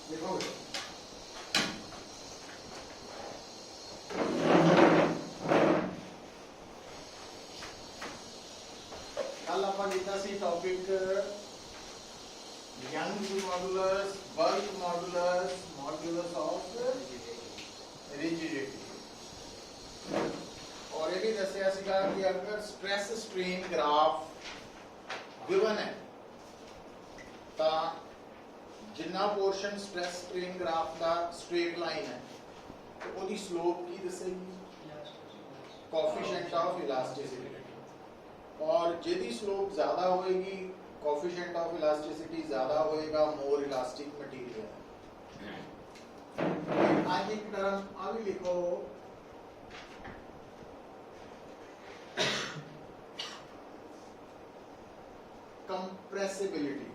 देखो कल आप topic Young's modulus, bulk modulus, modulus of rigidity और ये भी दसिया सीगा कि अगर स्ट्रेस स्ट्रेन ग्राफ गिवन है तो जिन्ना पोर्शन स्ट्रेस स्ट्रेन ग्राफ का स्ट्रेट लाइन है तो वो स्लोप की दसेगी कोफिशिएंट ऑफ इलास्टिसिटी और जिदी स्लोप ज्यादा होएगी कोफिशिएंट ऑफ इलास्टिसिटी ज्यादा होएगा मोर इलास्टिक मटेरियल। आज एक टर्म अभी लिखो कंप्रेसिबिलिटी।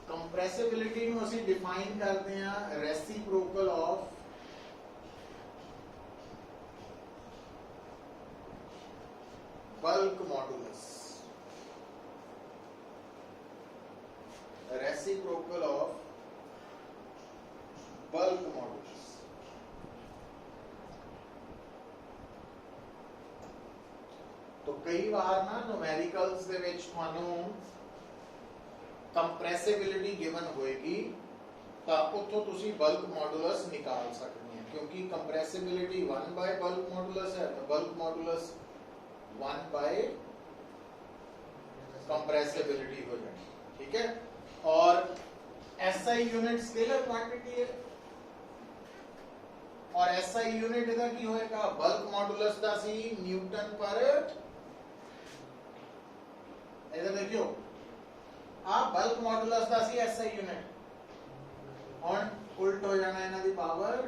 कंप्रेसिबिलिटी ਨੂੰ ਅਸੀਂ डिफाइन करते हैं reciprocal of bulk modulus. Reciprocal of bulk modulus. तो कई बार ना न्यूमेरिकल्स दे विच ਤੁਹਾਨੂੰ कंप्रेसिबिलिटी गिवन होएगी तो उतो तुसी बल्क मॉडुलस निकाल सकते हैं क्योंकि कंप्रेसिबिलिटी 1 बाय बल्क मॉडुलस है तो बल्क मॉडुलस 1 बाय कंप्रेसिबिलिटी हो जाएगी। ठीक है और एसआई यूनिट स्केलर क्वांटिटी है और एसआई यूनिट इधर की होएगा बल्क मॉडुलस दा सी न्यूटन पर। इधर देखियो आप बल्क मॉडुलस दा सी एसआई यूनिट और उल्ट हो जाना इन्हां दी पावर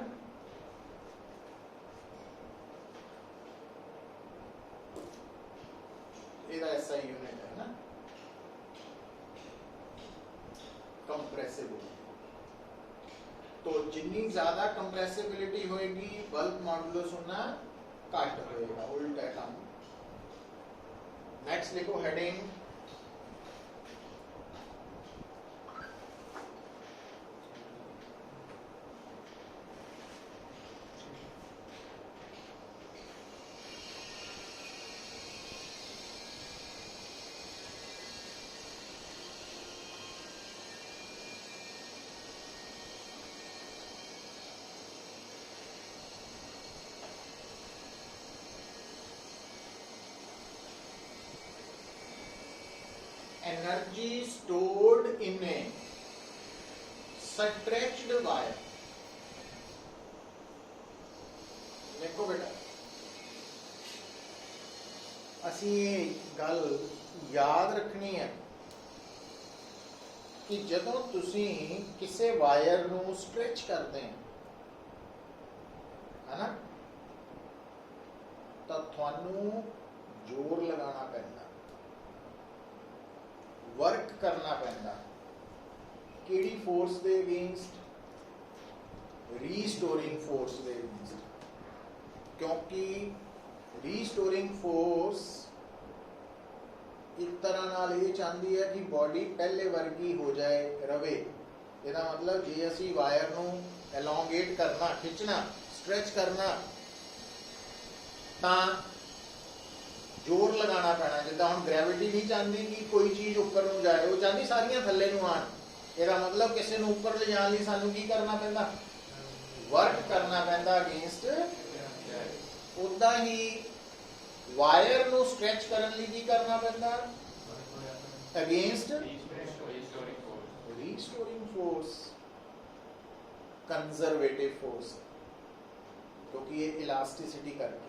इधर एसआई यूनिट है ना कंप्रेसिबिलिटी। तो जितनी ज्यादा कंप्रेसिबिलिटी होएगी बल्क मॉडुलस उतना घट होएगा उल्टा है काम। नेक्स्ट लिखो heading energy stored in a stretched wire। देखो बेटा असी ये गल याद रखनी है कि जदों तुसी किसी वायर नू स्ट्रेच करते हैं है ना तो थानू जोर लगाना पैंदा वर्क करना पैंदा केड़ी फोर्स दे अगेंस्ट रीस्टोरिंग फोर्स दे अगेंस्ट क्योंकि रीस्टोरिंग फोर्स एक तरह नाल ये चाहती है कि बॉडी पहले वर्गी हो जाए रवे। इसका मतलब जे असी वायर नू एलोंगेट करना खिंचना स्ट्रेच करना तां जोर लगाना पैना जिदा हम ग्रेविटी नहीं चाहती कि कोई चीज ऊपर नू जाए वो चाहती सारियां थल्ले नू आन। इसका मतलब किसी नू ऊपर ले जाने लई सानू की करना पैंदा वर्क करना पैंदा अगेंस्ट। उदा ही वायर नू स्ट्रेच करन लई की करना पैंदा against restoring force conservative force क्योंकि ये इलास्टिसिटी करके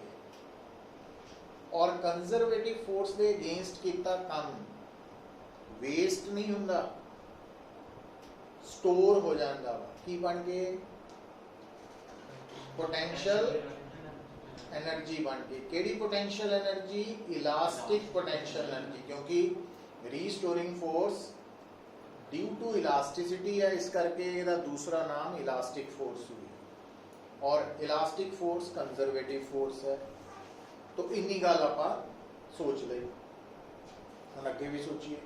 और कंजर्वेटिव फोर्स दे अगेंस्ट कीता काम वेस्ट नहीं हुंदा स्टोर हो जाता की बन के पोटेंशियल एनर्जी बन के केड़ी potential energy elastic potential energy क्योंकि restoring force due to elasticity है इस करके इसका दूसरा नाम इलास्टिक फोर्स हुई और इलास्टिक फोर्स कंजर्वेटिव फोर्स है। तो इन्नी गल आप सोच ले ਹੁਣ ਅੱਗੇ ਵੀ ਸੋਚੀਏ,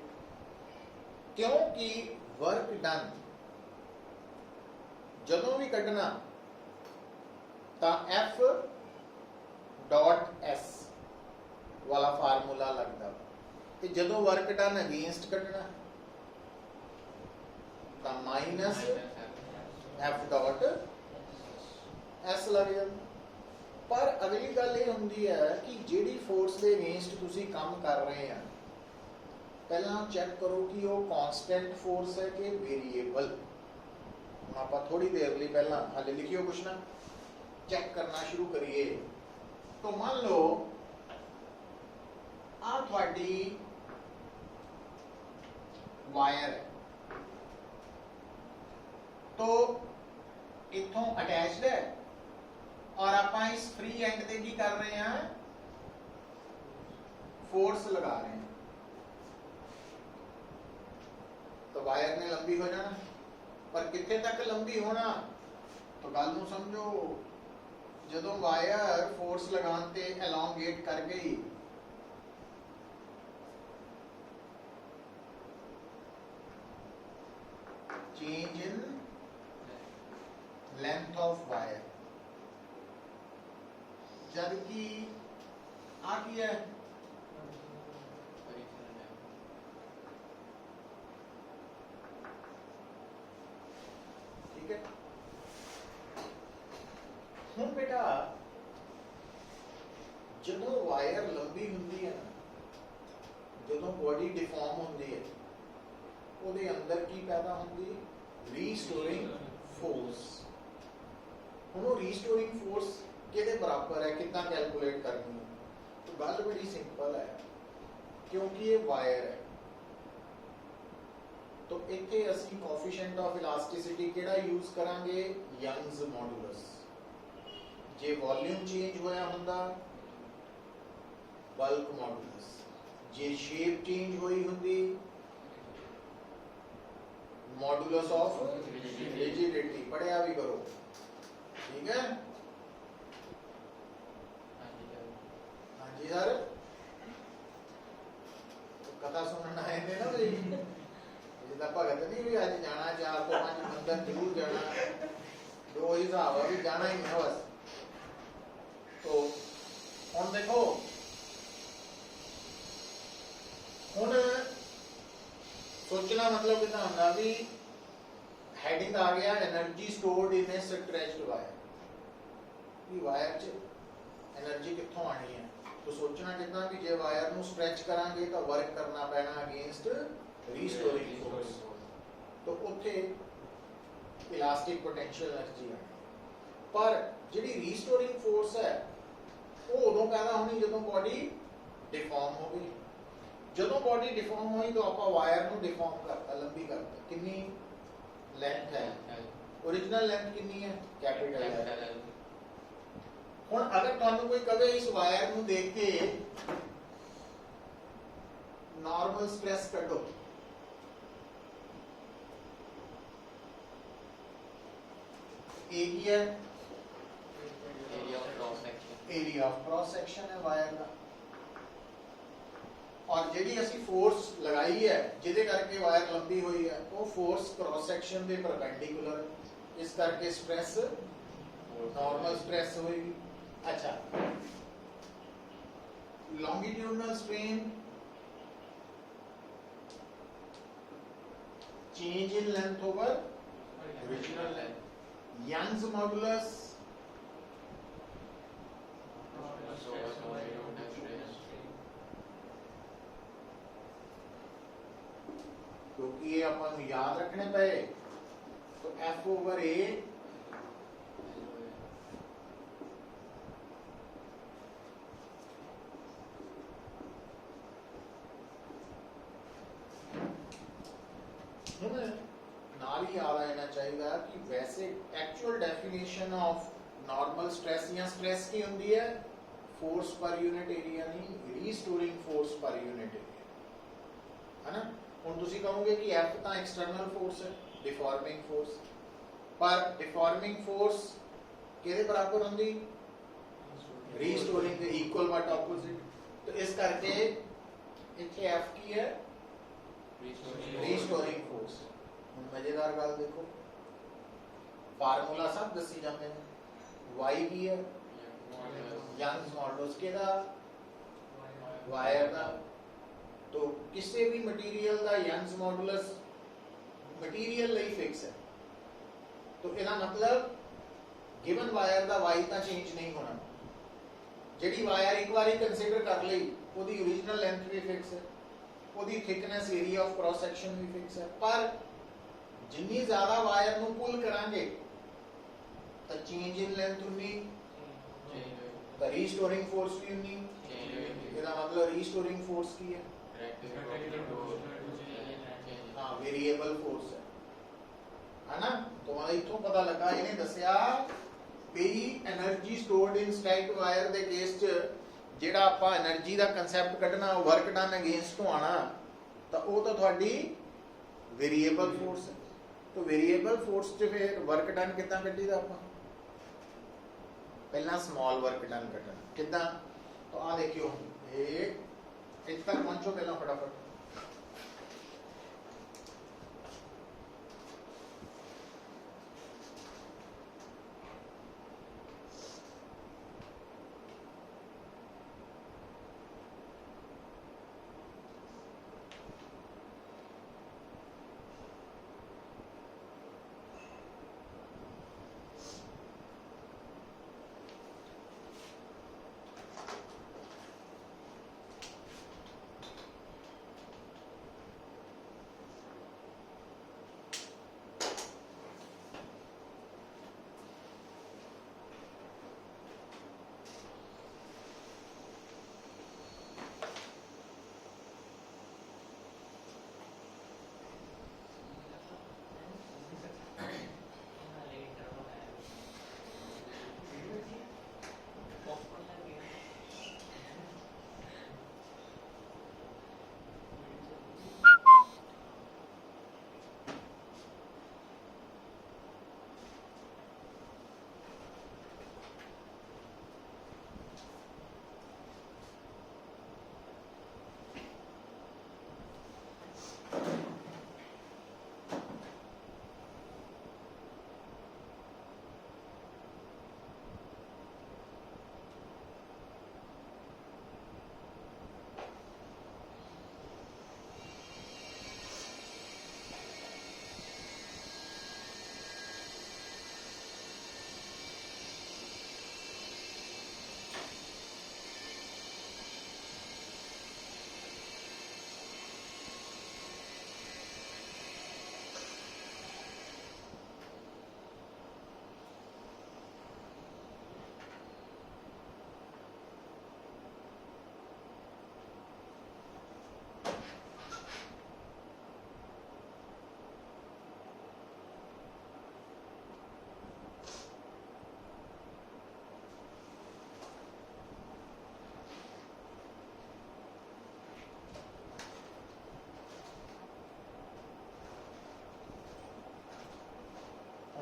क्योंकि वर्क डन ਜਦੋਂ ਵੀ ਕੱਢਣਾ ਤਾਂ F डॉट S वाला फार्मूला लगता, ਤੇ ਜਦੋਂ वर्क डन अगेंस्ट ਕੱਢਣਾ ਤਾਂ माइनस F डॉट S लग जाता। पर अगली गल ये होंदी है कि जिहड़ी फोर्स के अगेंस्ट तुसी काम कर रहे हैं, पहला चेक करो कि वो कांस्टेंट फोर्स है कि वेरिएबल। हम आप थोड़ी देर लिए पहला हाले लिखियो कुछ ना, चेक करना शुरू करिए। तो मान लो आ थोड़ी वायर है, तो इथों अटैच्ड है और आप इस फ्री एंड पे की कर रहे हैं, फोर्स लगा रहे हैं, तो वायर ने लंबी हो जाना। पर कितने तक लंबी होना, तो गल नूं समझो, जदों वायर फोर्स लगान ते एलोंगेट कर गई, change in length of wire, जबकि आ क्या है, ठीक है। हुण बेटा जदों वायर लंबी हुंदी है ना, जदों बॉडी डिफॉर्म हुंदी है, ਉਹਦੇ अंदर की पैदा होंगी, रीस्टोरिंग फोर्स। ਹੁਣ ਉਹ रीस्टोरिंग फोर्स किहदे बराबर है, कितना कैलकुलेट करनी है, तो गल बड़ी सिंपल है, क्योंकि ये वायर है। तो इत्थे असीं कोएफिशिएंट ऑफ इलास्टिसिटी किहड़ा यूज करांगे, यंग्स मॉडुलस। जे वॉल्यूम चेंज होया हुंदा, बल्क मॉडुलस। जे शेप चेंज होई हुंदी, मॉडुलस ऑफ रिजिडिटी। पढ़िया भी करो, ठीक है। हाँ जी सर, तो कथा सुनना है ना भाई, जिदा भगत नहीं भी अज जाना 4 तो 5 मंदिर जरूर जाना, दो ही हिसाब है भी जाना ही है बस। तो हुण देखो, हुण सोचना मतलब कितना होंदा भी हेडिंग आ गया, energy stored in A stretched wire, कि वायर च एनर्जी कित्थों आनी है। तो सोचना कितना भी जे वायर नू स्ट्रेच करांगे तो वर्क करना पैना अगेंस्ट रीस्टोरिंग फोर्स, तो उत्थे इलास्टिक पोटेंशियल एनर्जी है। पर जिहड़ी रीस्टोरिंग फोर्स है वो उदों पैदा होनी जदों बॉडी डिफॉर्म हो गई। जदों बॉडी डिफॉर्म हुई तो आप वायर नू डिफॉर्म करता, लंबी करता। कितनी लेंथ है, ओरिजिनल लेंथ कितनी है, कैपिटल है। हुण अगर तुहानू कोई कहे इस वायर नू देख के नॉर्मल स्ट्रेस कढो, ए की है, एरिया ऑफ क्रॉस सेक्शन है वायर का। और जिहड़ी असी फोर्स लगाई है जिहदे करके वायर लंबी हुई है, वो फोर्स क्रॉस सेक्शन के परपेंडिकुलर है, इस करके स्ट्रेस नॉर्मल स्ट्रेस होगी। अच्छा, longitudinal strain, change in length over original length, Young's modulus, क्योंकि ये अपन याद रखने पे, तो F ओवर A नाल ही याद आना चाहिए कि वैसे actual definition of normal stress या स्ट्रेस की होंदी है फोर्स पर यूनिट एरिया, नहीं restoring force per unit area, है ना। हुण तुसीं कहोगे कि F तां एक्सटर्नल फोर्स है, डिफॉर्मिंग फोर्स, पर डिफॉर्मिंग फोर्स किहदे बराबर होंदी, रीस्टोरिंग के इक्वल बट ऑपोजिट। तो इस करके इत्थे F की है रीस्टोरिंग फोर्स। हुण मजेदार गल देखो, फार्मूला सब दसी जाते हैं। Y की है यंग्स मॉडुलस केदा वायर का। तो किसी भी मटीरियल का यंग्स मॉडुलस मटीरियल ਲਈ फिक्स है। तो इसका मतलब गिवन वायर का Y तो चेंज नहीं होना। जिहड़ी वायर एक बार कंसीडर कर ली उसकी ओरिजिनल लेंथ भी फिक्स है, उसकी thickness area of cross section भी फिक्स है। पर जिन्नी ज़्यादा वायर नूं पुल करांगे तो चेंज इन लेंथ उन्नी, तो रीस्टोरिंग फोर्स भी उन्नी। इसका मतलब रीस्टोरिंग फोर्स की है हाँ वेरिएबल फोर्स है ना। तो मतलब इत्थों पता लगा, इन्हें दसिया भी energy stored in stacked wire they case च जेड़ा आपां एनर्जी दा कंसैप्ट कढना वर्क डन अगेंस्ट तो आना, तो वो तो थोड़ी वेरिएबल फोर्स है। तो वेरिएबल फोर्स च फिर वर्क डन कितना कढीदा आपां, पहला स्मॉल वर्क डन कढना कितना। तो आ देखियो एक तक पहुंचो पहला फटाफट।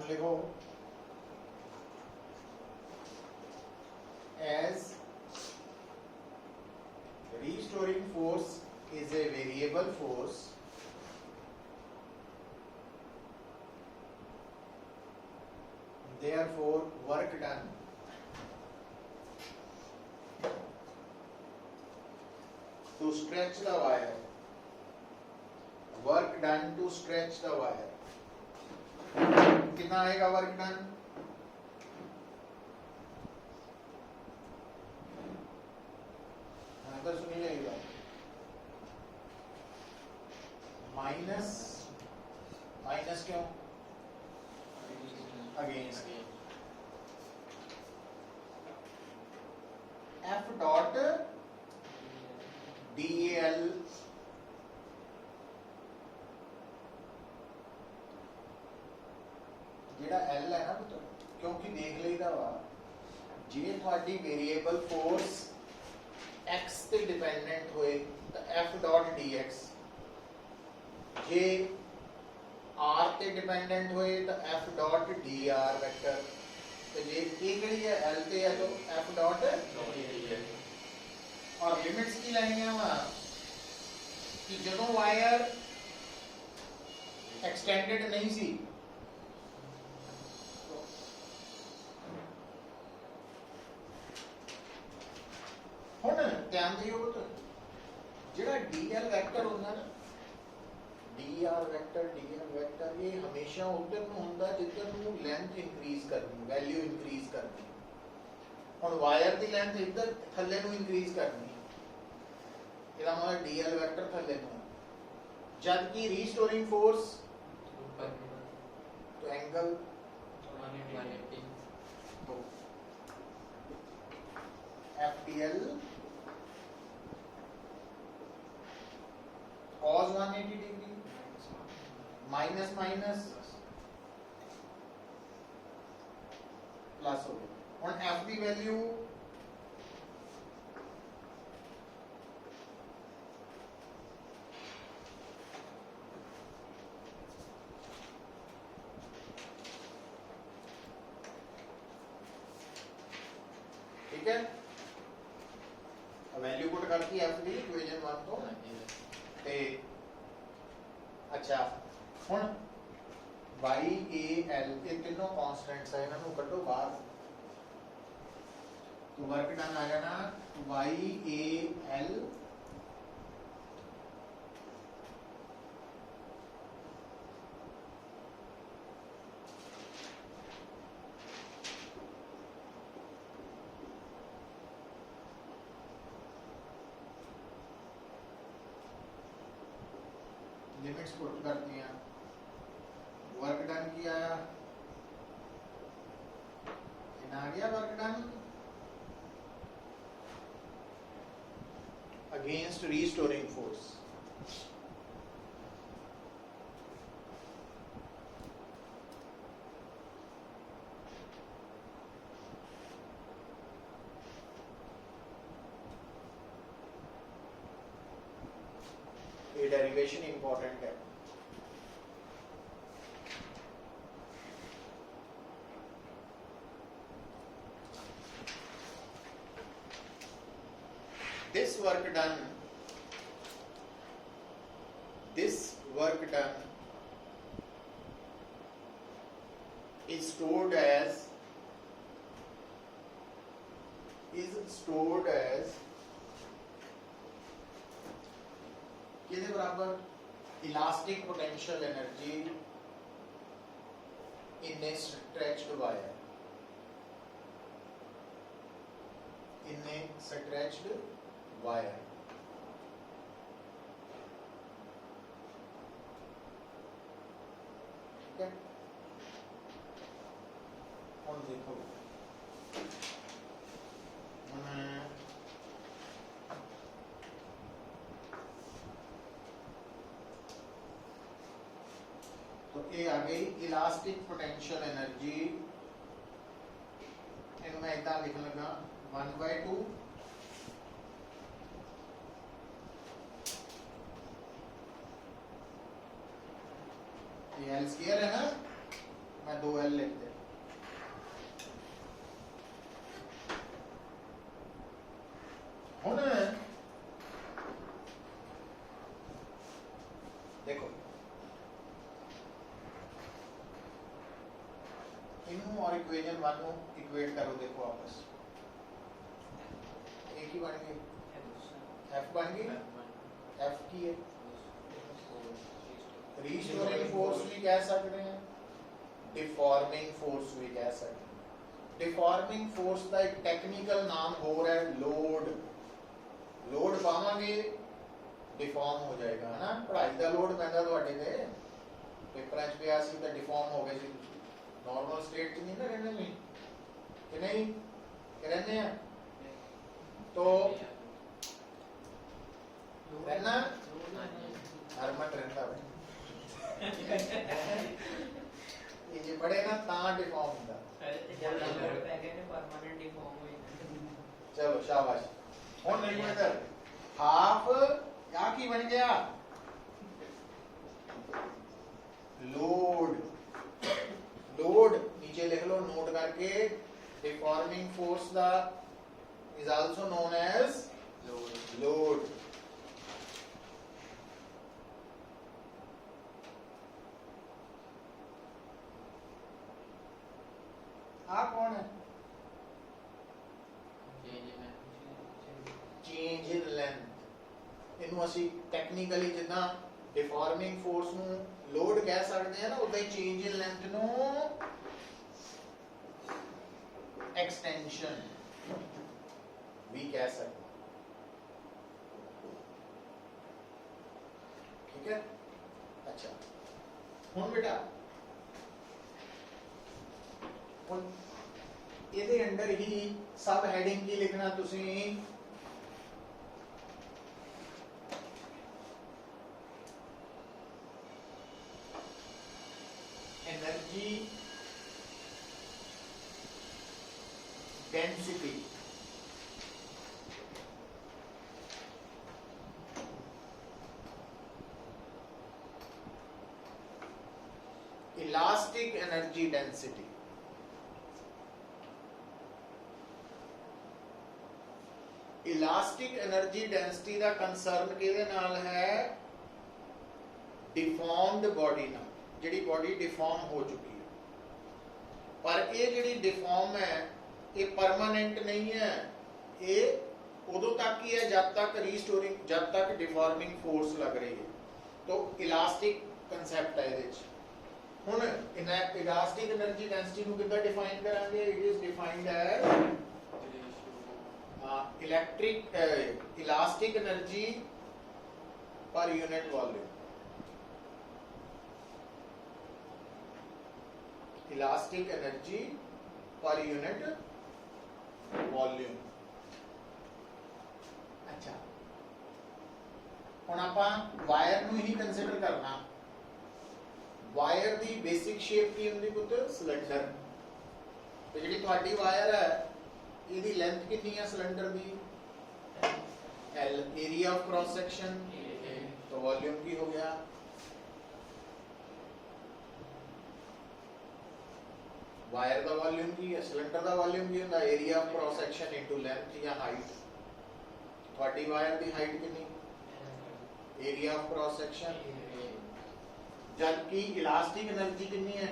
लिखो as restoring force is a variable force, therefore work done to stretch the wire, work done to stretch the wire कितना आएगा वर्क डन, आंसर सुनी जाएगा माइनस माइनस क्यों against F dot D L जेड़ा एल है ना पुत्र, क्योंकि देख लईदा वा जे थोड़ी वेरिएबल फोर्स एक्स ते डिपेंडेंट होए तो F dot D x, J are ते डिपेंडेंट होए तो F dot D R vector, तो जे केड़ी है एल ते है तो एफ डॉट डी है। और लिमिट्स की लेनी है वा कि ਜਦੋਂ ਵਾਇਰ ਐਕਸਟੈਂਡਡ ਨਹੀਂ ਸੀ ਹੁਣ ਧਿਆਨ ਦਿਓ ਜਿਹੜਾ ਡੀਐਲ ਵੈਕਟਰ ਹੁੰਦਾ ਨਾ ਡੀਆਰ ਵੈਕਟਰ ਇਹ ਹਮੇਸ਼ਾ ਉਧਰ ਨੂੰ ਹੁੰਦਾ ਜਿੱਧਰ ਨੂੰ ਲੈਂਥ ਇਨਕਰੀਜ਼ ਕਰਨੀ ਵੈਲਿਊ ਇਨਕਰੀਜ਼ ਕਰਨੀ ਹੁਣ ਵਾਇਰ ਦੀ ਲੈਂਥ ਇੱਧਰ ਥੱਲੇ ਨੂੰ ਇਨਕਰੀਜ਼ ਕਰਨੀ ਇਹਦਾ ਮਤਲਬ ਡੀਐਲ ਵੈਕਟਰ ਥੱਲੇ ਨੂੰ ਜਦ ਕਿ ਰੀਸਟੋਰਿੰਗ ਫੋਰਸ तो एंगल 180 तो FTL cos 180 degree minus minus plus हो गया और F की वैल्यू ठीक है वैल्यू पुट करती एफ दी इक्वेशन 1 तो ते अच्छा हुन y a l ये तीनों कांस्टेंट्स है इन्हां नु कड्डो बाहर तो वर्क डन आ जाना y a l limits put करती हैं वर्क डन किया इन आ गया work done against restoring force ये डेरिवेशन इंपॉर्टेंट है this work done is stored as किसके बराबर elastic potential energy in A stretched wire ठीक है और देखो तो ये आ गई इलास्टिक पोटेंशियल एनर्जी इनको मैं इतना लिख लगा 1/2 ये L स्क्वायर है ना मैं 2L लिख दे हुन देखो इनू और इक्वेशन 1 को इक्वेट करो देखो आपस एक ही बन गई F बन गई F की है रीस्टोरिंग फोर्स भी कह सकते हैं डिफॉर्मिंग फोर्स भी कह सकते हैं डिफॉर्मिंग फोर्स का एक टेक्निकल नाम हो रहा है लोड पावांगे डिफॉर्म हो जाएगा है ना पढ़ाई का लोड पैदा ਤੁਹਾਡੇ ਤੇ पेपर च ਪਿਆ ਸੀ ਤਾਂ डिफॉर्म हो गए ਸੀ नॉर्मल स्टेट च नहीं ना रहने में कि नहीं रहने हैं तो रहना हरमन रहता है ये जे बड़े ना ता डिफॉर्म होता चलो शाबाश हुन देखो इधर हाफ क्या की बन गया लोड नीचे लिख लो नोट करके deforming force the is also known as load ਇਹਨੂੰ ਅਸੀਂ ਟੈਕਨੀਕਲੀ ਜਿੱਦਾਂ ਡਿਫਾਰਮਿੰਗ ਫੋਰਸ ਨੂੰ ਲੋਡ ਕਹਿ ਸਕਦੇ ਆ ਨਾ, ਉਦਾਂ ਹੀ ਚੇਂਜ ਇਨ ਲੈਂਥ ਨੂੰ एक्सटेंशन भी कह सकते, ठीक है। अच्छा हुन बेटा हुन ਇਹਦੇ अंडर ही सब हेडिंग की लिखना तुसी energy density, elastic energy density, elastic energy density का कंसर्न किहदे नाल है? डिफॉर्म्ड बॉडी नाल, जिहड़ी बॉडी डिफॉर्म हो चुकी है, पर ये जिहड़ी डिफॉर्म है ये परमानेंट नहीं है, ये उदों तक ही है जब तक रीस्टोरिंग, जब तक डिफॉर्मिंग फोर्स लग रही है। तो इलास्टिक कंसेप्ट है ये। हुन इलास्टिक एनर्जी डेंसिटी को कितना डिफाइन करांगे? It is defined as elastic energy per unit volume, elastic energy per unit volume. अच्छा हुण आपां वायर नूं ही कंसीडर करना। वायर दी बेसिक शेप की हुंदी पुੱਤ? सिलेंडर। ते जिहड़ी तुहाडी वायर है इहदी लेंथ कितनी है cylinder the? L। Area of cross section तो वॉल्यूम की हो गया। वायर का वॉल्यूम की है, सिलेंडर का वॉल्यूम की होता? Area of cross section into length या हाइट। थोड़ी वायर की हाइट कितनी? Area of cross section. जबकि इलास्टिक एनर्जी कितनी है?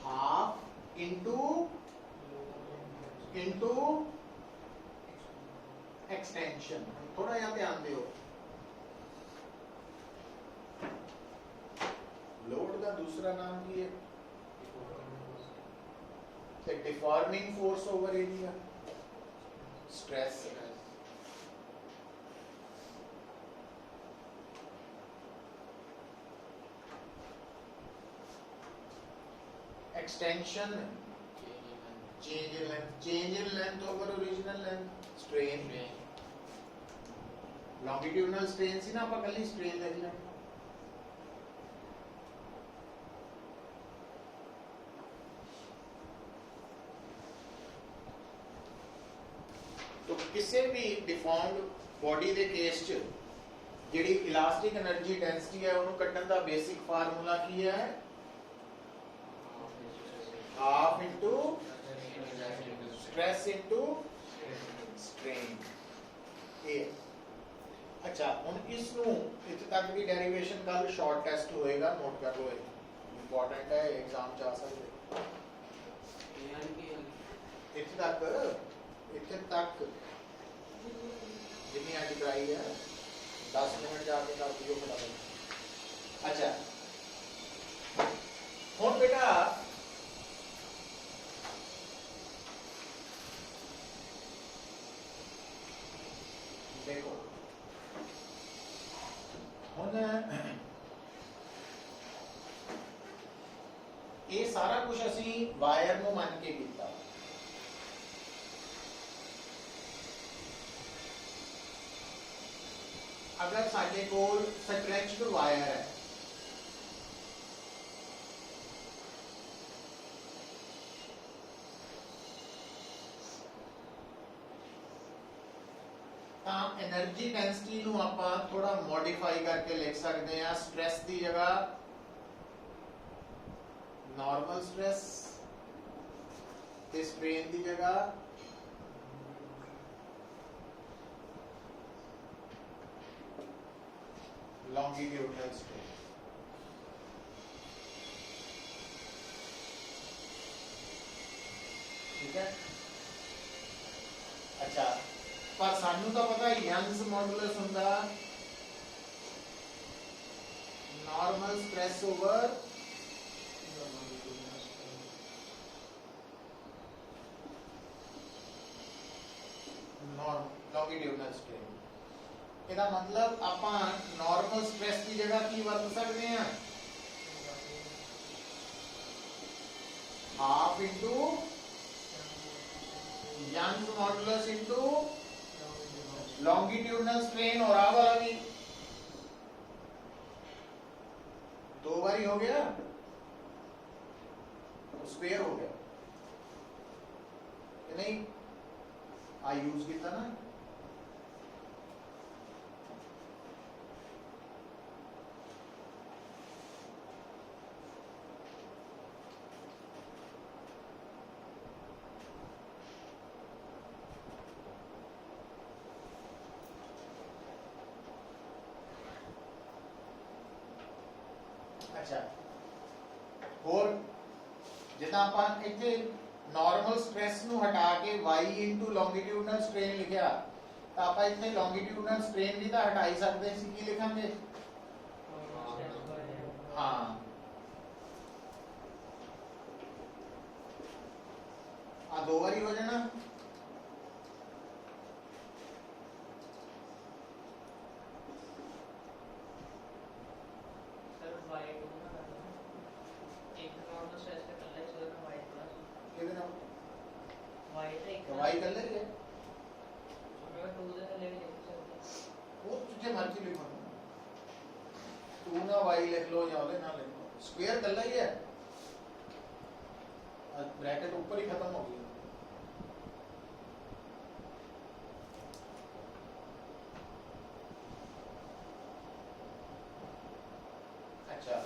Half into extension. थोड़ा यहाँ ध्यान दियो, लोड का दूसरा नाम की है deforming force over area, stress. Extension change in length over original length, strain. Longitudinal strain सी ना, आप कल स्ट्रेन लिख लें। तो किसी भी डिफॉर्म्ड बॉडी के केस च जिहड़ी इलास्टिक एनर्जी डेंसिटी है उन्होंने कट्टन का बेसिक फार्मूला की है? Half into stress into strain. ये अच्छा हुन इसनू इत्थे तक की डेरिवेशन कल शॉर्ट टेस्ट होएगा, नोट कर लो, इंपॉर्टेंट है, एग्जाम च आ सकदे। इत्थे तक जितनी अज कराई है 10 मिनट जाके कर दियो फटाफट। अच्छा हुन बेटा देखो, हुन ये सारा कुछ असी वायर नूं मन के कीता। अगर साडे कोल स्ट्रेच्ड वायर है, एनर्जी डेंसिटी नूं आपां थोड़ा मॉडिफाई करके लिख सकते हैं। स्ट्रेस की जगह नॉर्मल स्ट्रेस, स्ट्रेन की जगह लॉन्गिट्यूडनल स्ट्रेन। ठीक है। अच्छा पर सानू तो पता यंग्स मॉडुलस हुंदा normal stress over longitudinal strain. ਇਹਦਾ मतलब ਆਪਾਂ नॉर्मल स्ट्रेस की जगह की वरत सकते हैं half into Young's modulus into longitudinal strain और आ वाला भी दो बार ही हो गया स्क्वायर हो गया कि नहीं आ यूज किया ना अच्छा और जिदा अपन इथे नॉर्मल स्ट्रेस नु हटा के y इनटू लॉन्गिट्यूडनल स्ट्रेन लिखया तो आप इथे लॉन्गिट्यूडनल स्ट्रेन भी तो हटा ही सकते सी की लिखेंगे हां आ दो बार ही हो जाना y कर लेंगे वो तुझे मर्जी लिखो तू ना y लिख लो या ना लिख लो स्क्वायर कर लिया है ब्रैकेट ऊपर ही खत्म हो गई अच्छा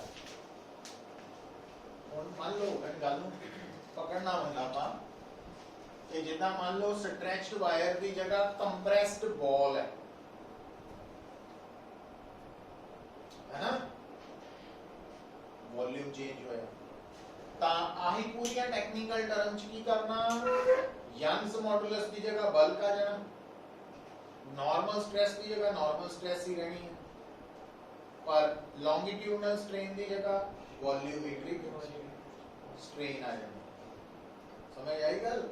और मान लो गल पकड़ना बनना पा कि जिदा मान लो स्ट्रेच्ड वायर की जगह कंप्रेस्ड बॉल है ना वॉल्यूम चेंज होया ता आही पूरी टेक्निकल टर्म च की करना यंग्स मॉडुलस की जगह बल का जाना नॉर्मल स्ट्रेस की जगह नॉर्मल स्ट्रेस ही रहनी है पर लॉन्गिट्यूडनल स्ट्रेन की जगह वॉल्यूमेट्रिक स्ट्रेन आ जाना समझ आई गल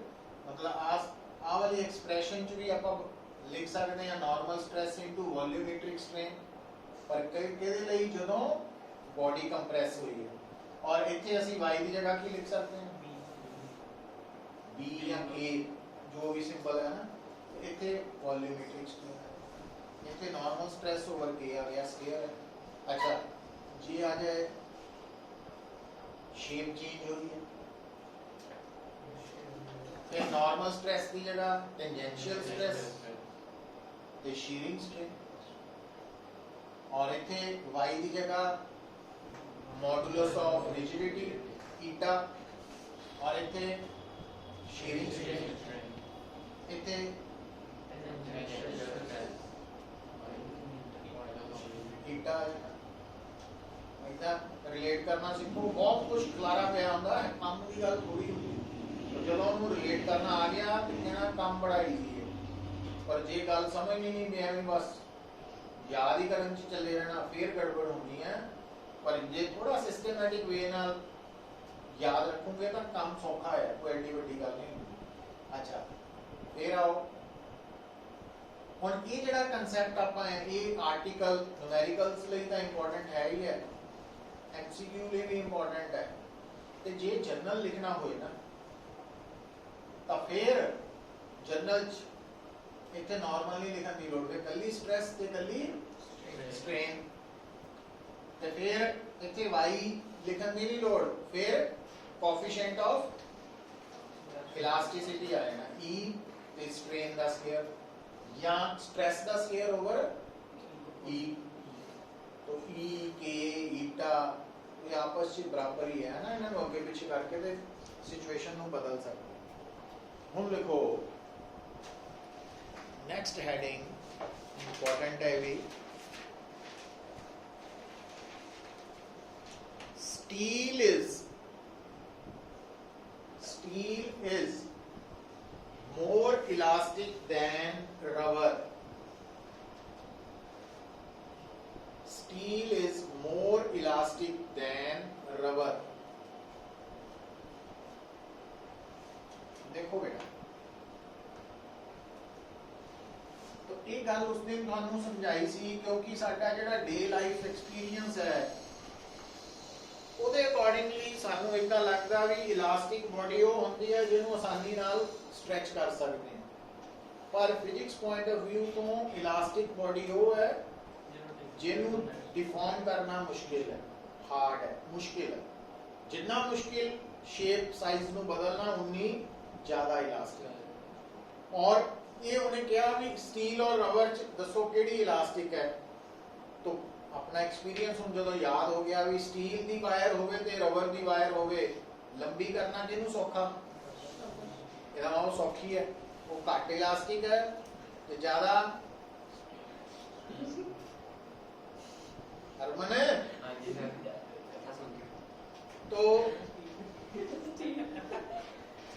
मतलब आ वाली एक्सप्रेशन च भी आप लिख सकते हैं normal stress into volumetric strain पर किहदे लई जदों बॉडी कंप्रेस हुई है और इथे ਅਸੀਂ y की जगह की लिख सकते हैं b या a जो भी सिंबल है ना इथे वॉल्यूमेट्रिक स्ट्रेन है इथे नॉर्मल स्ट्रेस ओवर k आ गया स्क्वायर है अच्छा जी आ जाए शेप चेंज हो रही है फिर नॉर्मल स्ट्रेस की जगह टेंजेंशियल स्ट्रेस ते शीयरिंग स्ट्रेन और इथे y की जगह मॉडुलस ऑफ रिजिडिटी थीटा और इथे शीयरिंग स्ट्रेन इथे थीटा इतना रिलेट करना सीखो बहुत कुछ खलारा पे आंदा है काम की गल थोड़ी होती तो जब ਉਹਨੂੰ रिलेट करना आ गया तो कहना काम बड़ा इजी है पर जे गल समझ नहीं मैं एवं बस याद ही करन च चले रहना फिर गड़बड़ होनी है पर जे थोड़ा सिस्टमैटिक वे नाल याद रखोगे तो काम सौखा है कोई एडी बड़ी गल नहीं अच्छा फिर आओ ਹੁਣ ਇਹ ਜਿਹੜਾ ਕਨਸੈਪਟ ਆਪਾਂ ਹੈ ਇਹ ਆਰਟੀਕਲ ਨੂਮੈਰੀਕਲਸ ਲਈ ਤਾਂ ਇੰਪੋਰਟੈਂਟ ਹੈ ਹੀ ਹੈ ਐਮਸੀਕਿਊ ਲਈ ਵੀ ਇੰਪੋਰਟੈਂਟ ਹੈ ਤੇ ਜੇ ਜਰਨਲ ਲਿਖਣਾ ਹੋਏ ਨਾ ਤਾਂ ਫਿਰ ਜਰਨਲ ਚ ਇੱਥੇ ਨਾਰਮਲੀ ਲਿਖਣ ਦੀ ਲੋੜ ਹੈ ਕੱਲੀ ਸਟ੍ਰੈਸ ਤੇ ਕੱਲੀ ਸਟ੍ਰੇਨ ਤੇ ਫਿਰ ਇੱਥੇ y ਲਿਖਣ ਦੀ ਨਹੀਂ ਲੋੜ ਫਿਰ ਕੋਐਫੀਸ਼ੀਐਂਟ ਆਫ ਇਲਾਸਟਿਸਿਟੀ ਆ ਜਾਣਾ e ਤੇ ਸਟ੍ਰੇਨ ਦਾ ਸਕੁਅਰ या स्ट्रेस का स्क्वायर ओवर E तो E K ईटा ये आपस में बराबर ही है ना इन्हें आगे पीछे करके ते सिचुएशन को बदल सकते हम लिखो नेक्स्ट हेडिंग इंपॉर्टेंट है भी steel is more elastic than rubber rubber. Steel is more elastic than rubber. देखो बेटा, तो ये गल उस दिन तुहानू समझाई सी, क्योंकि साडा जिहड़ा डे लाइफ एक्सपीरियंस है ਉਹਦੇ ਅਕੋਰਡਿੰਗਲੀ ਸਾਨੂੰ ਇਦਾਂ ਲੱਗਦਾ ਵੀ ਇਲਾਸਟਿਕ ਬੋਡੀ ਉਹ ਹੁੰਦੀ ਹੈ ਜਿਹਨੂੰ ਆਸਾਨੀ ਨਾਲ ਸਟ੍ਰੈਚ ਕਰ ਸਕਦੇ ਹਾਂ, ਪਰ ਫਿਜ਼ਿਕਸ ਪੁਆਇੰਟ ਆਫ View ਤੋਂ ਇਲਾਸਟਿਕ ਬੋਡੀ ਉਹ ਹੈ ਜਿਹਨੂੰ डिफॉर्म करना मुश्किल है, हार्ड है, मुश्किल है। जितना मुश्किल शेप साइज ਨੂੰ बदलना उन्नी ज्यादा इलास्टिक है। और ये उन्हें कहा भी स्टील और रबर च दसो केड़ी इलास्टिक है, तो अपना एक्सपीरियंस हम जो याद हो गया भी स्टील दी वायर होवे ते रबर दी वायर होवे, लंबी करना किनू सौखा, ਇਹਦਾ ਉਹ सौखी है, वो घट इलास्टिक है ते ज्यादा हरमन है। हाँ जी सर, तो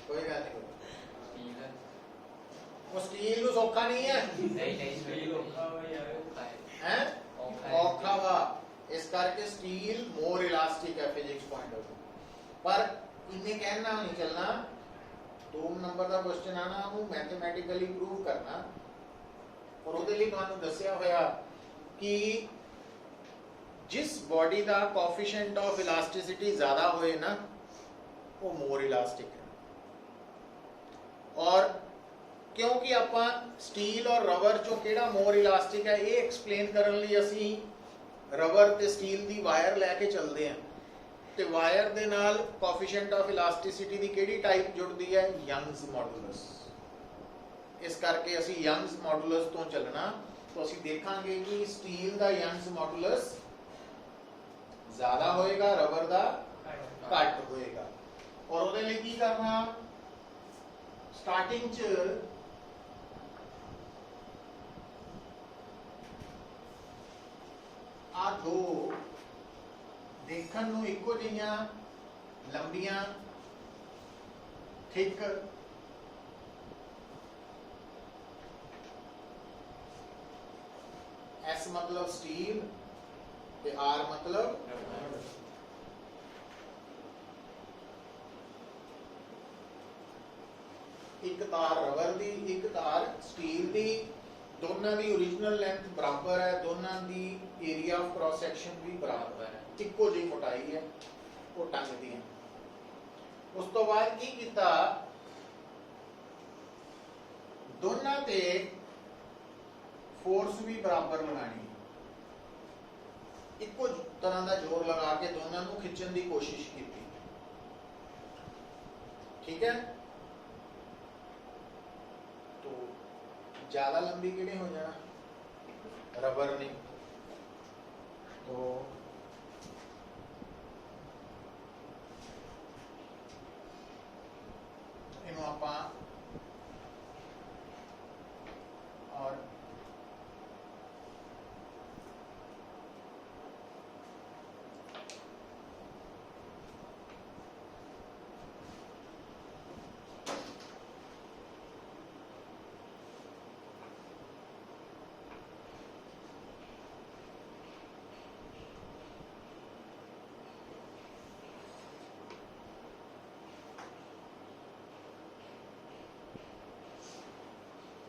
कोई गल नहीं, वो स्टील तो सौखा नहीं है, नहीं स्टील औखा है, औखा वा, इस करके स्टील मोर इलास्टिक है फिजिक्स पॉइंट ऑफ व्यू। पर इन्हें कहना नहीं चलना, 2 नंबर का क्वेश्चन आना वो मैथमेटिकली प्रूव करना, और ਉਹਦੇ ਲਈ ਤੁਹਾਨੂੰ ਦੱਸਿਆ ਹੋਇਆ कि जिस बॉडी का कोएफिशिएंट ऑफ इलास्टिसिटी ज्यादा होए ना वो मोर इलास्टिक है। और क्योंकि ਆਪਾਂ स्टील और रबर चों ਕਿਹੜਾ मोर इलास्टिक है ये एक्सप्लेन ਕਰਨ ਲਈ ਅਸੀਂ रबर ਤੇ स्टील ਦੀ ਵਾਇਰ ਲੈ ਕੇ ਚੱਲਦੇ ਹਾਂ, ਤੇ ਵਾਇਰ ਦੇ ਨਾਲ ਕੋਐਫੀਸ਼ੀਐਂਟ ਆਫ ਇਲਾਸਟਿਸਿਟੀ ਦੀ ਕਿਹੜੀ ਟਾਈਪ ਜੁੜਦੀ ਹੈ, ਯੰਗਸ ਮੋਡੂਲਸ। ਇਸ ਕਰਕੇ ਅਸੀਂ ਯੰਗਸ ਮੋਡੂਲਸ ਤੋਂ ਚੱਲਣਾ, तो ਅਸੀਂ ਦੇਖਾਂਗੇ ਕਿ स्टील ਦਾ ਯੰਗਸ ਮੋਡੂਲਸ ज्यादा होएगा, रबर दा घट होएगा। और ਉਹਦੇ ਲਈ ਕੀ ਕਰਨਾ, ਸਟਾਰਟਿੰਗ ਚ ਆ ਦੋ ਦੇਖਣ ਨੂੰ ਇੱਕੋ ਜਿਹੀਆਂ ਲੰਬੀਆਂ ਥਿਕ S मतलब स्टील ਤੇ R मतलब ਇੱਕ ਤਾਰ ਰਬਰ ਦੀ, ਇੱਕ ਤਾਰ ਸਟੀਲ ਦੀ, ਦੋਨਾਂ ਦੀ ओरिजिनल ਲੈਂਥ ਬਰਾਬਰ ਹੈ, ਦੋਨਾਂ ਦੀ ਏਰੀਆ ਆਫ ਕ੍ਰਾਸ ਸੈਕਸ਼ਨ ਵੀ ਬਰਾਬਰ ਹੈ, ਇੱਕੋ ਜਿਹੀ ਮੋਟਾਈ ਹੈ, ਉਹ ਟੰਗ ਦੀਆਂ। ਉਸ ਤੋਂ ਬਾਅਦ ਕੀ ਕੀਤਾ, ਦੋਨਾਂ ਤੇ फोर्स भी बराबर लगानी, इको तरह का जोर लगा के दोनों को खिंचने की कोशिश की। ठीक है, तो ज्यादा लंबी किहड़ी हो जाना, रबर ने, तो इन्हों आपां और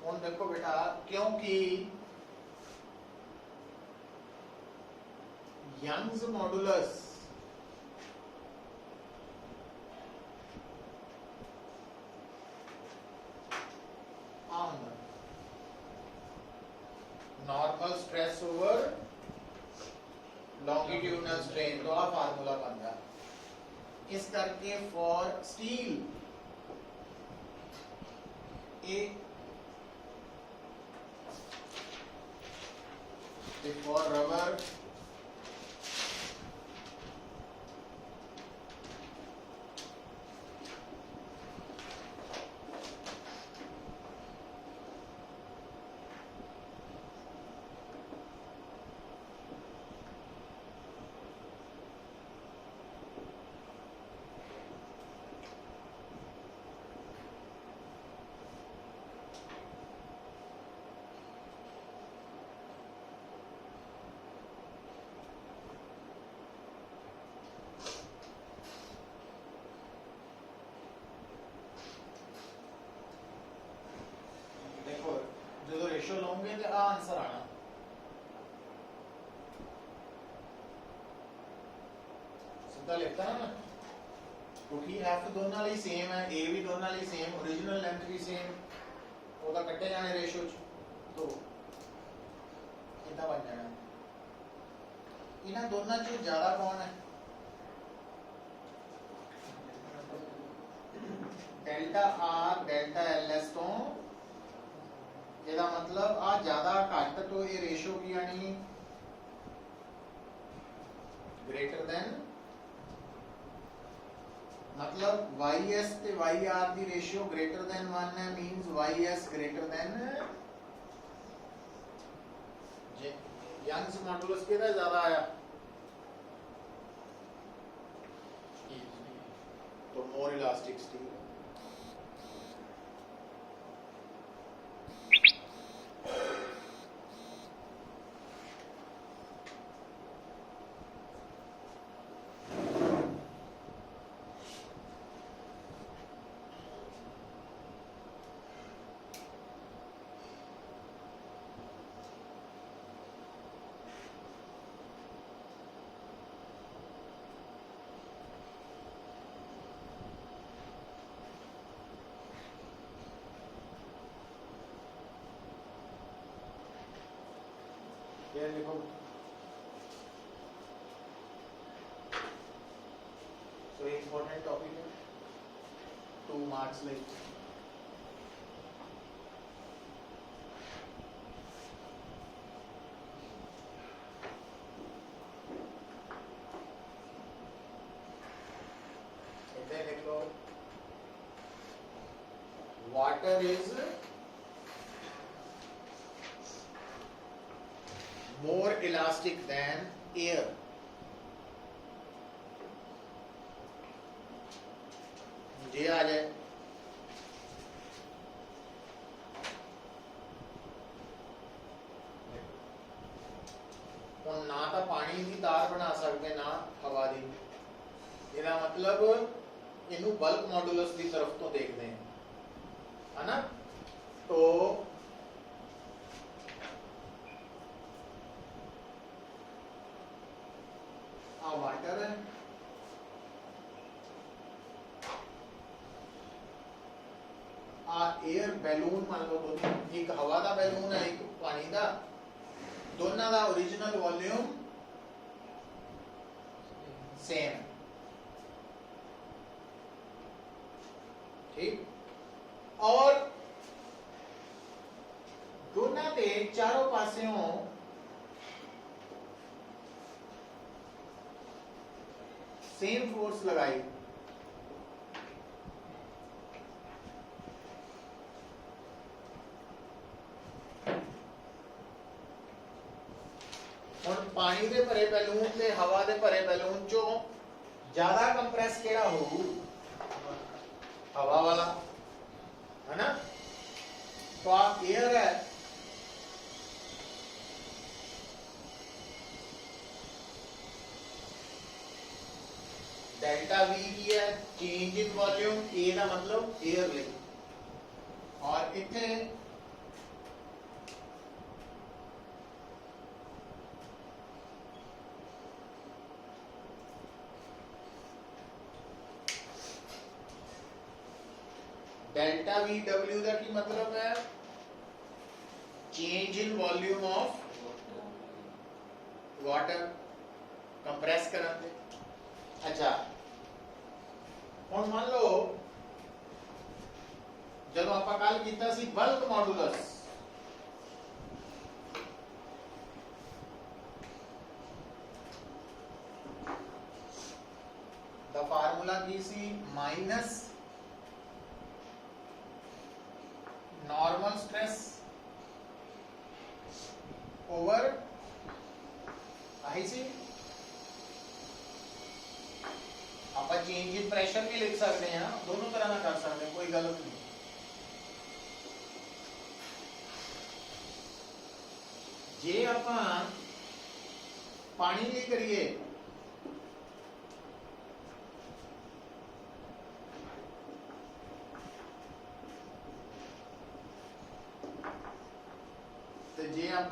ਹੁਣ देखो बेटा, क्योंकि Young's modulus normal stress over longitudinal strain, तो आ फार्मूला बनता है। इस करके फॉर स्टील एक for rubber रेशो लओगे तो आ आंसर आना। सीधा लिखता ना, क्योंकि एफ दोनों लिए सेम है, ए भी दोनों लिए सेम, ओरिजिनल लेंथ भी सेम, वो कट्टे जाने रेशो तो इतना बन जाना। इन्हां दोनों चो ज्यादा कौन है? Delta R delta L S तो ਇਹਦਾ मतलब आ ज्यादा घट तो ये रेशो की आनी ग्रेटर देन, मतलब वाई एस ते वाई आर की रेशियो ग्रेटर देन 1 है, means y s greater than Young's modulus किहदा ज्यादा आया तो मोर इलास्टिक स्टील। ये देखो so important topic है, 2 marks like इधर देखो water is more elastic than air। ये आ जाए तो ना तो पानी की तार बना सकते ना हवा की, इसका मतलब इनू बल्क मॉडुलस की तरफ तो देखते हैं, है ना। तो वाटर है, एयर बैलून मान लो, दोनों एक हवा का बैलून है एक पानी का, दोनों का ओरिजिनल वॉल्यूम सेम है, ठीक। और दोनों के चारों पासियों सेम फोर्स लगाई, और पानी के भरे बैलून ते हवा के भरे बैलून चो ज्यादा कंप्रेस केड़ा होऊ? हवा वाला, है ना। तो आप एयर है, डेल्टा वी की है चेंज इन वॉल्यूम, ए का मतलब एयर ले, और इतने डेल्टा वी डब्ल्यू का की मतलब है change in volume of water compress करते। अच्छा हुण मान लो जब आप कल किया सी बल्क मॉडुलस, द फार्मूला की सी माइनस नॉर्मल स्ट्रेस ओवर आई सी, आप चेंज इन प्रेशर भी लिख सकते हैं, दोनों तरह ना कर सकते हैं, कोई गलत नहीं। जे आप पानी की करिए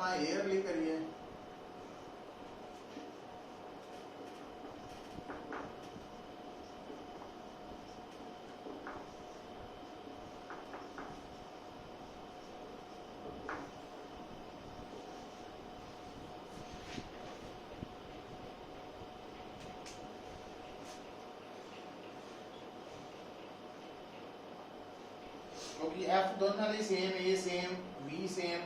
करना एयरली करिए। क्योंकि एफ दोनों ही same, A same, we same.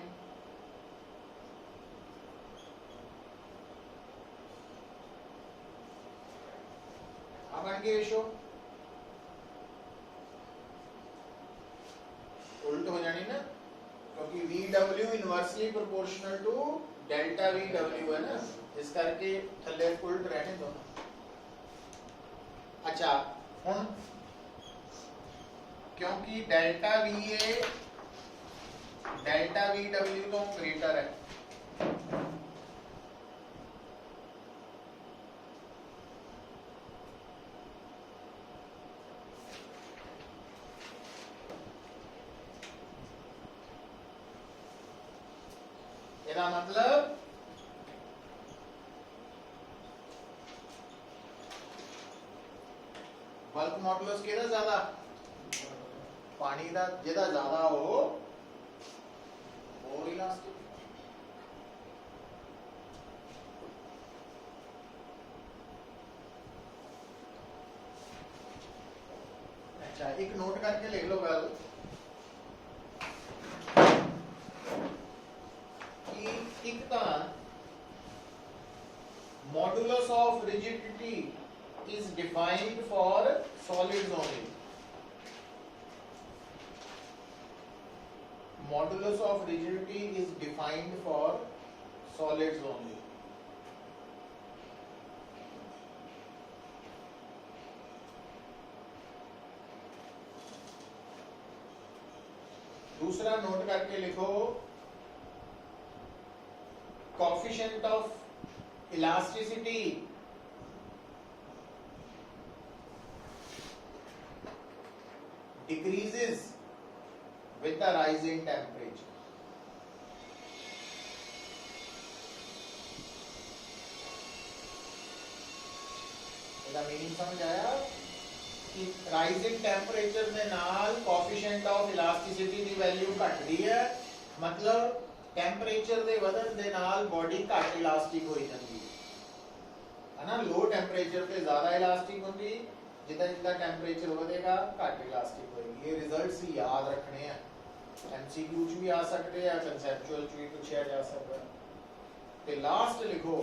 अब आगे रेशो उल्ट हो जानी ना, क्योंकि V W inversely proportional to delta V W है ना, इस करके थले उल्ट रहने दोनों। अच्छा हुन क्योंकि delta V A delta V W तो ग्रेटर है, ਇਹਦਾ मतलब बल्क मॉडुलस किहदा ज्यादा, पानी का जिहदा ज्यादा हो मोर इलास्टिक। अच्छा एक नोट करके लिख लो गल कि एक तां modulus of rigidity is defined for solids only. Modulus of rigidity is defined for solids only. दूसरा नोट करके लिखो, coefficient of elasticity decreases with the rising temperature. इसका मीनिंग समझ आया कि राइजिंग टेम्परेचर के नाल कोएफिशिएंट ऑफ इलास्टिसिटी की वैल्यू घटदी है, मतलब टेम्परेचर के वधन के नाल बॉडी घट इलास्टिक हो जाती है ना। लो टेम्परेचर पे ज्यादा इलास्टिक होती, जितना जितना टेम्परेचर बढ़ेगा घट इलास्टिक होगी। ये रिजल्ट्स ही याद रखने हैं, एमसीक्यू च भी आ सकते हैं, कंसेप्चुअल च भी पूछा जा सकता है। तो लास्ट लिखो,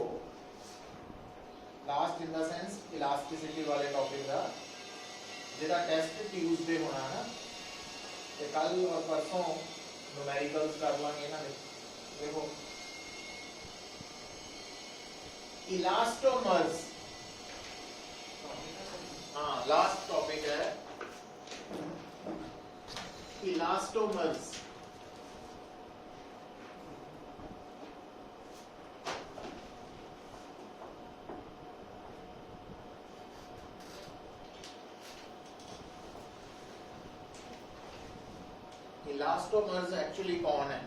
last in the sense elasticity वाले टॉपिक का जिहदा टेस्ट ट्यूसडे होना है ना, तो कल और परसों न्यूमेरिकल्स कर लांगे ना। देखो इलास्टोमर्स, हाँ लास्ट टॉपिक है इलास्टोमर्स। इलास्टोमर्स एक्चुअली कौन है?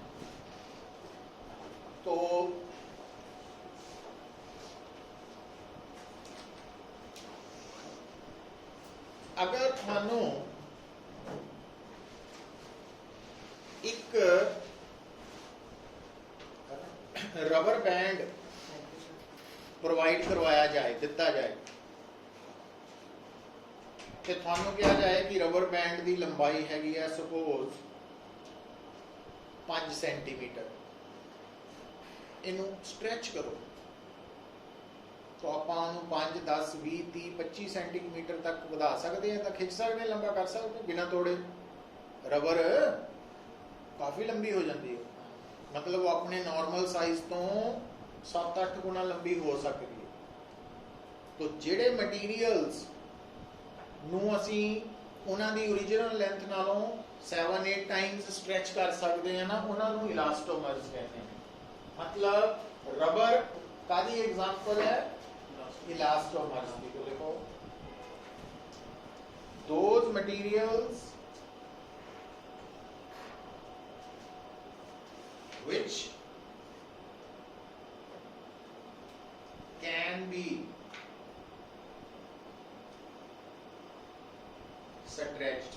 तो अगर थानू एक रबर बैंड प्रोवाइड करवाया जाए, दिता जाए, तो थानू कहा जाए कि रबर बैंड की लंबाई हैगी है सपोज 5 सेंटीमीटर, इनू स्ट्रैच करो तो आप 5, 10, 20, 30, 25 सेंटीमीटर तक बढ़ा सकते हैं, तो खिंच सकते हैं, लंबा कर सकते हैं बिना तोड़े। रबर काफ़ी लंबी हो जाती है, मतलब वो अपने नॉर्मल साइज तो 7-8 गुना लंबी हो सकती है। तो जेडे मटीरियल्स नू असी उन्हां दी ओरिजिनल लेंथ नालों 7-8 टाइम्स स्ट्रैच कर सकते हैं ना, उन्हां नू इलास्टोमर्स कहते हैं। मतलब रबर कादी एग्जांपल है इलास्टोमर्स की। तो देखो those materials which can be stretched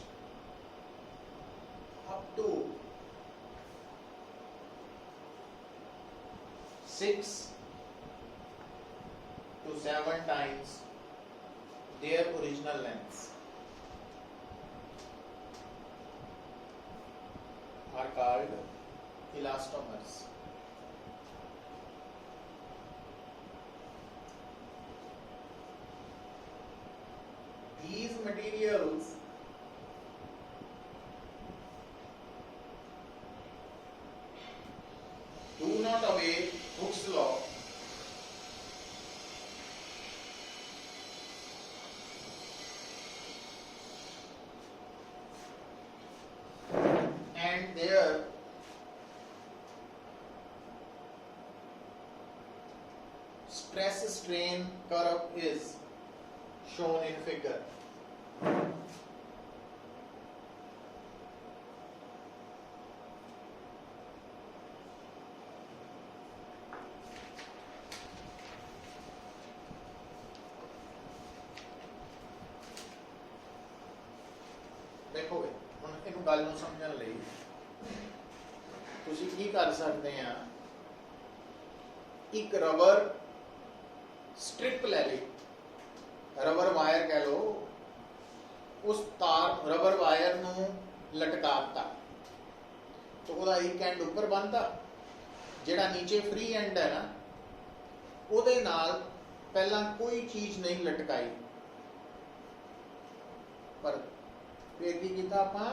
up to 6 to 7 times their original lengths are called elastomers. These materials do not obey Hooke's law and their stress strain curve is shown in figure. ਦੇਖੋਗੇ ਹੁਣ ਇਹਨੂੰ ਗੱਲ ਨੂੰ ਸਮਝਣ ਲਈ ਤੁਸੀਂ ਕੀ ਕਰ ਸਕਦੇ ਆ, ਇੱਕ ਰਬਰ ਸਟ੍ਰਿਪ ਲੈ ਲਈ, ਰਬਰ ਵਾਇਰ ਕਹਿ ਲੋ, ਉਸ ਤਾਰ ਰਬਰ ਵਾਇਰ ਨੂੰ ਲਟਕਾਤਾ ਤਾਂ ਉਹਦਾ ਇੱਕ ਐਂਡ ਉੱਪਰ ਬੰਨਤਾ, ਜਿਹੜਾ ਨੀਚੇ ਫ੍ਰੀ ਐਂਡ ਹੈ ਨਾ ਉਹਦੇ ਨਾਲ ਪਹਿਲਾਂ ਕੋਈ ਚੀਜ਼ ਨਹੀਂ ਲਟਕਾਈ, ਪਰ ਫਿਰ ਕੀ ਕੀਤਾ ਆਪਾਂ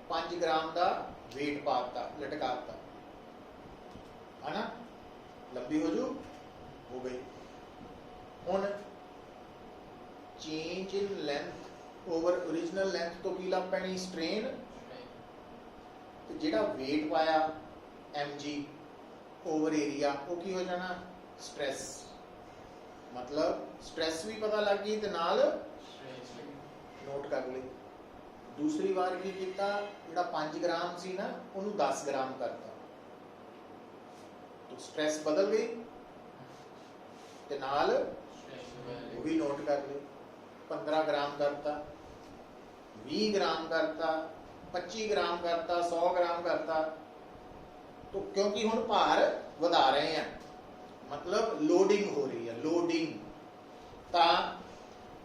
5 ਗ੍ਰਾਮ ਦਾ weight ਪਾਤਾ, ਲਟਕਾਤਾ ਹੈ ਨਾ, ਲੰਬੀ ਹੋ ਗਈ। ਹੁਣ ਚੇਂਜ ਇਨ ਲੈਂਥ ਓਵਰ ओरिजिनल ਲੈਂਥ ਤੋਂ ਕੀ ਲੱਭ ਪੈਣੀ, ਸਟ੍ਰੇਨ, ਤੇ ਜਿਹੜਾ weight ਪਾਇਆ mg ਓਵਰ ਏਰੀਆ ਉਹ ਕੀ ਹੋ ਜਾਣਾ, ਸਟ੍ਰੈਸ। ਮਤਲਬ ਸਟ੍ਰੈਸ ਵੀ ਪਤਾ ਲੱਗ ਗਈ ਤੇ ਨਾਲ ਨੋਟ ਕਰ ਲਈ। ਦੂਸਰੀ ਵਾਰ ਕੀ ਕੀਤਾ, ਜਿਹੜਾ 5 ਗ੍ਰਾਮ ਸੀ ਨਾ ਉਹਨੂੰ 10 ਗ੍ਰਾਮ ਕਰਤਾ, ਤਾਂ ਸਟ੍ਰੈਸ ਬਦਲ ਗਈ ਤੇ ਨਾਲ ਉਹ ਵੀ ਨੋਟ ਕਰ ਲਈ। 15 ਗ੍ਰਾਮ ਕਰਤਾ, 20 ਗ੍ਰਾਮ ਕਰਤਾ, 25 ਗ੍ਰਾਮ ਕਰਤਾ, 100 ਗ੍ਰਾਮ ਕਰਤਾ, तो क्योंकि हुण भार वधा रहे हैं, मतलब लोडिंग हो रही है, लोडिंग, तां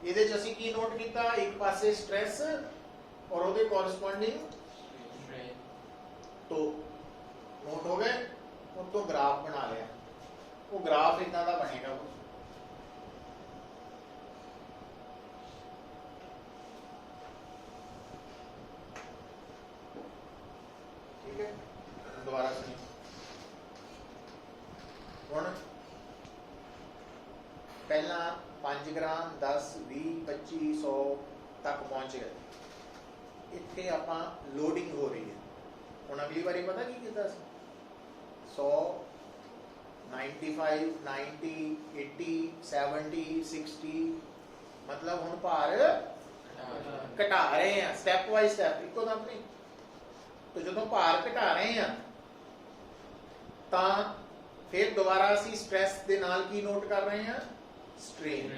ਇਹਦੇ ਚ ਅਸੀਂ ਕੀ ਨੋਟ ਕੀਤਾ, ਇੱਕ ਪਾਸੇ ਸਟ੍ਰੈਸ ਔਰ ਉਹਦੇ ਕੋਰਸਪੋਂਡਿੰਗ तो नोट हो गए, उस तो ग्राफ बना लिया, वो ग्राफ इतना का बनेगा, ठीक है। दोबारा सुनिए, हुण पहला 5 ग्राम 10 20 25 100 तक पहुंच गए, इत्थे आपां लोडिंग हो रही है। हुण अगली बारी पता की कीता, 100 95 90 80 70 60, मतलब हुण भार घटा रहे हैं स्टैप बाय स्टैप, इको दम नहीं। तो जो भार घटा रहे हैं तां फिर दोबारा असीं स्ट्रैस दे नाल की नोट कर रहे हैं, स्ट्रेन।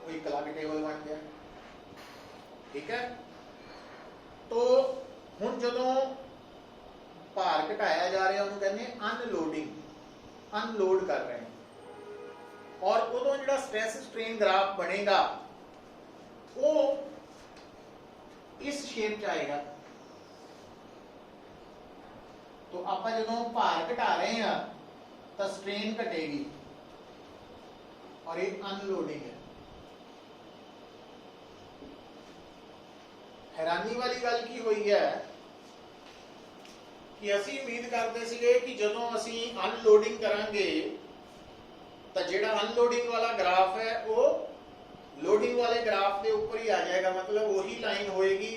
कोई क्लॉक टेबल बन गया, ठीक है। तो हुण जदों भार घटाया जा रहा उन्होंने कहने अनलोडिंग, अनलोड कर रहे हैं, और उदों जो स्ट्रेस स्ट्रेन ग्राफ बनेगा वो इस शेप च आएगा। तो आप जो भार घटा रहे हैं तो स्ट्रेन घटेगी और ये अनलोडिंग है। हैरानी वाली गल की हुई है कि असी उम्मीद करते सीगे कि जदों असी अनलोडिंग करांगे तो जिहड़ा अनलोडिंग वाला ग्राफ है वो लोडिंग वाले ग्राफ के ऊपर ही आ जाएगा, मतलब वही लाइन होएगी,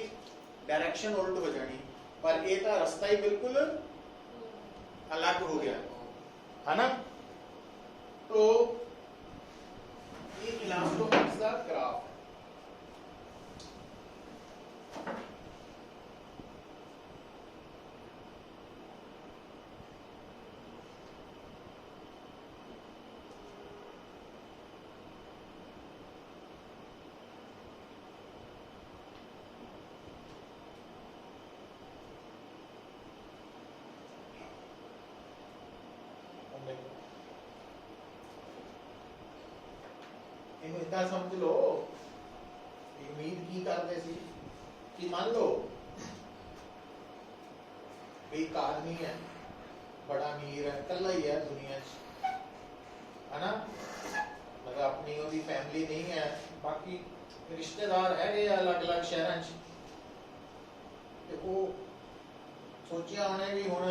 डायरेक्शन उल्ट हो जानी, पर ये तो रास्ता ही बिल्कुल अलग हो गया है ना। तो ये इलास्टोमर्स का ग्राफ है। ਇਹਨੂੰ ਇਦਾਂ ਸਮਝ ਲਓ ਵੀ ਉਮੀਦ ਕੀ ਕਰਦੇ ਸੀ ਕਿ ਮੰਨ ਲਓ ਵੀ ਇੱਕ ਆਦਮੀ ਹੈ, बड़ा अमीर है, कल्ला ही है दुनिया च, है ना, मतलब अपनी ओदी फैमिली नहीं है, बाकी रिश्तेदार है अलग अलग शहरों च, ते वो सोचिया उन्हें भी हुण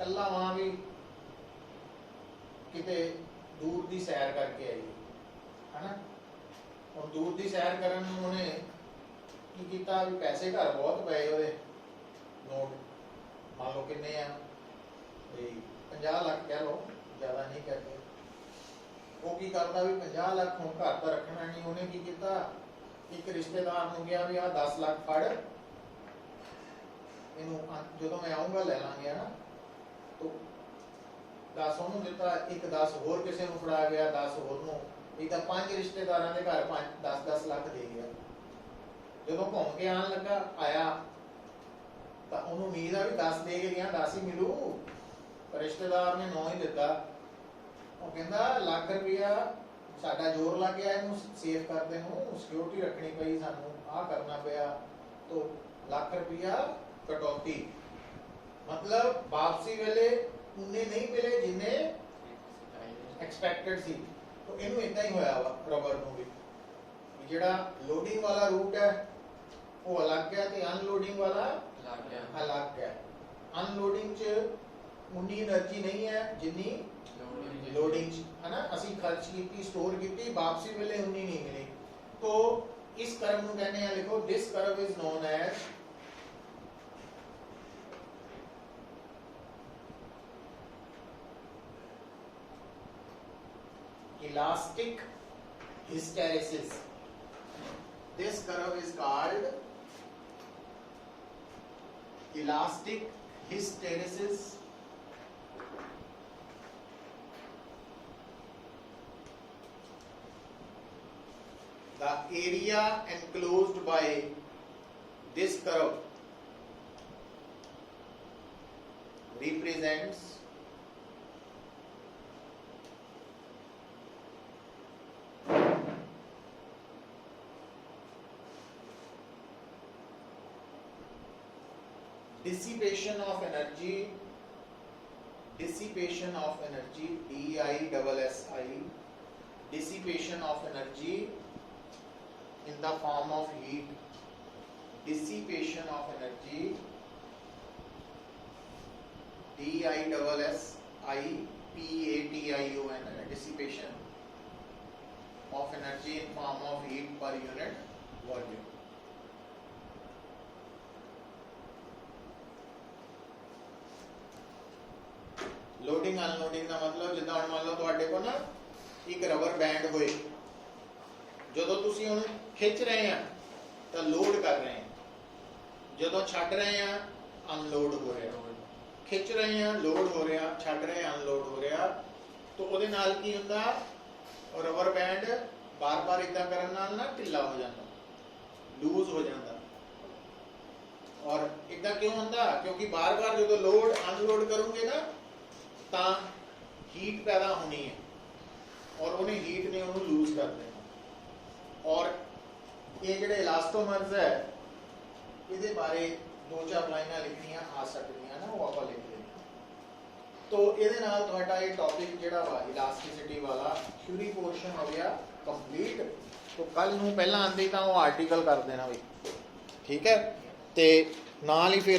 कल्ला वहां भी किते दूर दी सैर करके आई, है ना, और दूर दी सैर करन नूं उन्हें की कीता भी पैसे घर बहुत पए ओदे नोट, मान लो किन्ने आ 50 लाख कह लो, ज्यादा नहीं कहते, वो की करता भी 50 लाख हुण घर तो रखना नहीं, उन्हें की किया एक रिश्तेदार नूं कहा भी आ 10 लाख फड़, इनू जो मैं आऊँगा ले लांगे, है ना, तो 10 उन्होंने दिता, एक 10 होर किसी नूं फड़ा गया, 10 होर नूं, एक 5 रिश्तेदारां दे घर 10-10 लाख दे गया, जो घूम के आन लगा आया तो उन्होंने उम्मीद है भी 10 दे गया 10 ही मिलू, पर रिश्तेदार ने 9 ही दिता, वो कहता लाख रुपया साडा जोर लग गया, इनू सेफ करते नूं सिक्योरिटी रखनी पई, सानू आ करना पिया, तो लाख रुपया कटौती, मतलब वापसी वेले उन्ने नहीं मिले जिन्ने एक्सपेक्टेड सी, तो इनू इदां ही होया वा रबर नूं भी, जिहड़ा लोडिंग वाला रूट है वो अलग है ते अनलोडिंग वाला अलग है, अनलोडिंग च उन्नी एनर्जी नहीं है जिन्नी लोडिंग च, है ना, असी खर्च की स्टोर की, वापसी वेले उन्नी नहीं मिली, तो इस कर्व नूं कहने हैं, लिखो this curve is known as elastic hysteresis, this curve is called elastic hysteresis, the area enclosed by this curve represents dissipation of energy, dissipation of energy, DISSI, dissipation of energy in the form of heat, dissipation of energy, DISSIPATION, dissipation of energy in form of heat per unit volume. Loading unloading का मतलब जिदा हुण मान लो तुहाडे कोल ना एक rubber band होए, जदों तुसीं उहनूं खिच रहे हैं तो लोड कर रहे हैं, जदों छड्ड रहे हैं अनलोड हो रहा, खिच रहे हैं लोड हो रहा, छड्ड रहे हैं अनलोड हो रहा, तो उहदे नाल की हुंदा रबर बैंड बार बार इदां करन नाल ना ढिल्ला हो जाता, लूज हो जाता, और इदां क्यों हुंदा, क्योंकि बार बार जदों लोड अनलोड करोगे ना तो हीट पैदा होनी है, और उन्हें हीट ने उन्हें लूज कर देना, और ये जिहड़े इलास्टोमर्स है इहदे बारे 2-4 लाइनां लिखनियां आ सकदियां ना, वो आपां लिख लेंगे, तो इहदे नाल तुहाडा ये टॉपिक जिहड़ा वा इलास्टिसिटी वाला थ्योरी पोर्शन हो गया कंप्लीट, तो कल नूं पहलां आंदी तां वो आर्टिकल कर देना भी, ठीक है, ते नाल ही फिर